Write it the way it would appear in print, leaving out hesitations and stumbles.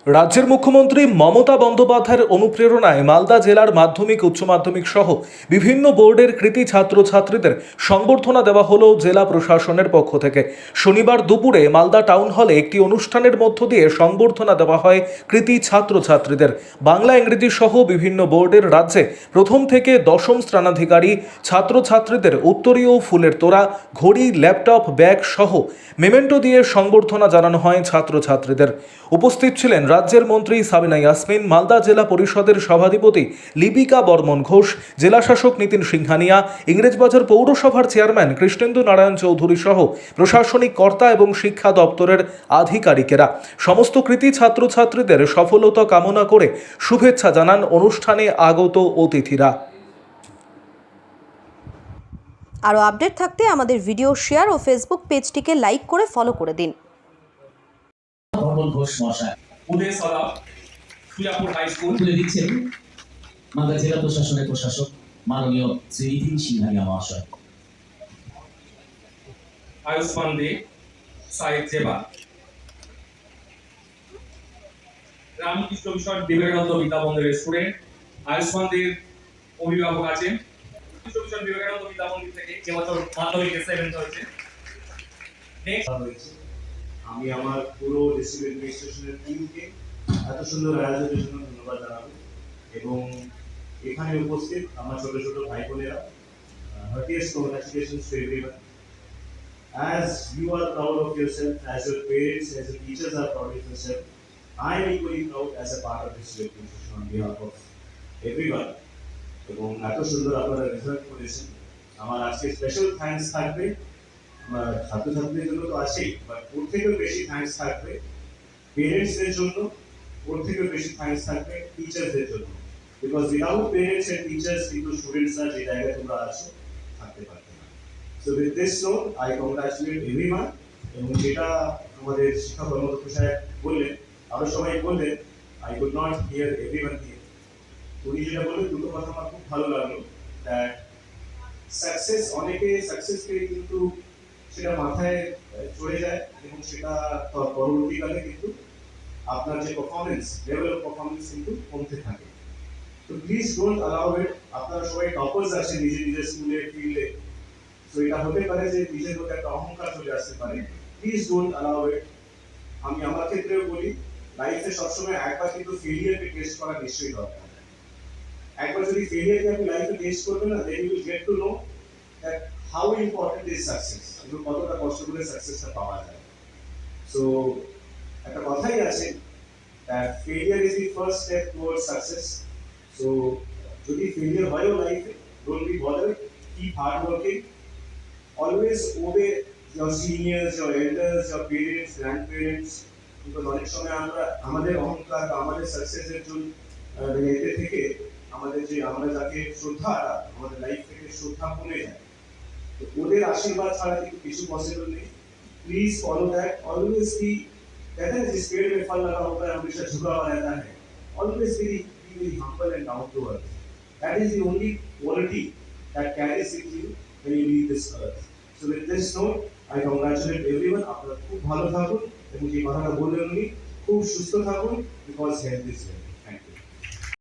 রাজ্যের মুখ্যমন্ত্রী মমতা বন্দ্যোপাধ্যায়ের অনুপ্রেরণায় মালদা জেলার মাধ্যমিক উচ্চ মাধ্যমিক সহ বিভিন্ন বোর্ডের কৃতী ছাত্রছাত্রীদের সংবর্ধনা দেওয়া হলো জেলা প্রশাসনের পক্ষ থেকে। শনিবার দুপুরে মালদা টাউন হলে একটি অনুষ্ঠানের মধ্য দিয়ে সংবর্ধনা দেওয়া হয় কৃতী ছাত্রছাত্রীদের। বাংলা ইংরেজি সহ বিভিন্ন বোর্ডের রাজ্যে প্রথম থেকে দশম স্থানাধিকারী ছাত্রছাত্রীদের উত্তরীয় ফুলের তোড়া, ঘড়ি, ল্যাপটপ, ব্যাগ সহ মেমেন্টো দিয়ে সংবর্ধনা জানানো হয় ছাত্রছাত্রীদের। উপস্থিত ছিলেন রাজ্যের মন্ত্রী সাবিনা ইয়াসমিন, মালদা জেলা পরিষদের সভাধিপতি লিপিকা বর্মন ঘোষ, জেলাশাসক নিতিন সিংহানিয়া, ইংরেজবাজার পৌরসভার চেয়ারম্যান কৃষ্ণেন্দু নারায়ণ চৌধুরী সহ প্রশাসনিক কর্তা এবং শিক্ষা দপ্তরের আধিকারিকেরা। সমস্ত কৃতী ছাত্রছাত্রীদের সফলতা কামনা করে শুভেচ্ছা জানান অনুষ্ঠানে আগত অতিথিরা। আরও আপডেট থাকতে আমাদের ভিডিও শেয়ার ও ফেসবুক পেজটিকে লাইক করে ফলো করে দিন। ঘোষ মহাশয় উদয়সলা ফুলাপুর হাই স্কুল তুলে দিচ্ছেন মালদা জেলা প্রশাসনের প্রশাসক মাননীয় শ্রী নিতিন সিংহানিয়া মহাশয়। আয়ুষ্মান দে সাহেব জেবা রামকৃষ্ণ মিশন বিবেকানন্দ বিদ্যামন্দিরের স্টুডেন্ট। আয়ুষ্মান দের অভিভাবক আছেন কৃষ্ণ মিশন বিবেকানন্দ বিদ্যামন্দির থেকে এবছর মাধ্যমিক সেভেন্থ হয়েছে। আমি আমার পুরো ডিস্ট্রিক্ট অ্যাডমিনিস্ট্রেশনের টিমকে এত সুন্দর আয়োজনের জন্য ধন্যবাদ জানাবো এবং এখানে উপস্থিত আমার ছোট ছোট ভাই বোনেরা, heartiest congratulations to everyone. As you are proud of yourself, as your parents, as your teachers are proud of yourself, I am equally proud as a part of this organization on behalf of everyone. এবং এত সুন্দর আপনারা result করেছেন, আমার আজকে special thanks থাকবে ছাত্রছাত্রীদের জন্য তো আছেই, বাট ওর থেকেও বেশি থ্যাঙ্কস থাকবে পেরেন্টসদের জন্য, ওর থেকেও বেশি থ্যাঙ্কস থাকবে টিচার্সদের জন্য। Because without parents and teachers কিন্তু স্টুডেন্টসরা যে জায়গায় তোমরা আছো থাকতে পারবে না। So with this note I congratulate everyone. এবং যেটা আমাদের শিক্ষা কর্মদক্ষ সাহেব বললেন, আরো সবাই বললেন, I could not here everyone here. উনি যেটা বললেন দুটো কথা আমার খুব ভালো লাগলো, দ্যাট সাকসেস, অনেকে সাকসেস পেয়ে কিন্তু সেটা মাথায় চড়ে যায় এবং সেটা পরবর্তীকালে কিন্তু আপনার যে পারফরমেন্স, লেভেল অফ পারফরমেন্স কিন্তু কমতে থাকে। তো প্লিজ ডোন্ট অ্যালাউ ইট। আপনারা সবাই টপার্স আছেন নিজের নিজের স্কুলে, ফিল্ডে, তো এটা হতে পারে যে নিজের মধ্যে একটা অহংকার চলে আসতে পারে। প্লিজ ডোন্ট অ্যালাউ ইট। আমি আমার ক্ষেত্রেও বলি, লাইফে সবসময় একবার কিন্তু ফেলিয়ারকে টেস্ট করা নিশ্চয়ই দরকার। একবার যদি ফেলিয়ারকে আপনি লাইফে টেস্ট করবেন না, then you will get to know that how important is success, এবং কতটা কষ্ট করে সাকসেসটা পাওয়া যায়। সো একটা কথাই আছে, that failure is the first step towards success. So যদি ফেলিয়ার হয়ও লাইফে, don't be bothered, keep hard working, always obey your seniors, your elders, your parents, grandparents, because অনেক সময় আমরা আমাদের অহংকার বা আমাদের সাকসেসের জন্য এতে থেকে আমাদের যে আমরা যাকে শ্রদ্ধা, আমাদের লাইফ থেকে শ্রদ্ধা কমে যায়। তো ওদের আশীর্বাদ ছাড়া কিন্তু কিছু পসিবল নেই। Please follow that, always be, कहते हैं जिस पेड़ में फल लगा होता है हमेशा झुका हुआ रहता है, always be very humble and down to earth. That is the only quality that carries with you when you leave this earth. So with this note, I congratulate everyone. আপনারা খুব ভালো থাকুন এবং যে কথাটা বললেন উনি, খুব সুস্থ থাকুন, because health is wealth.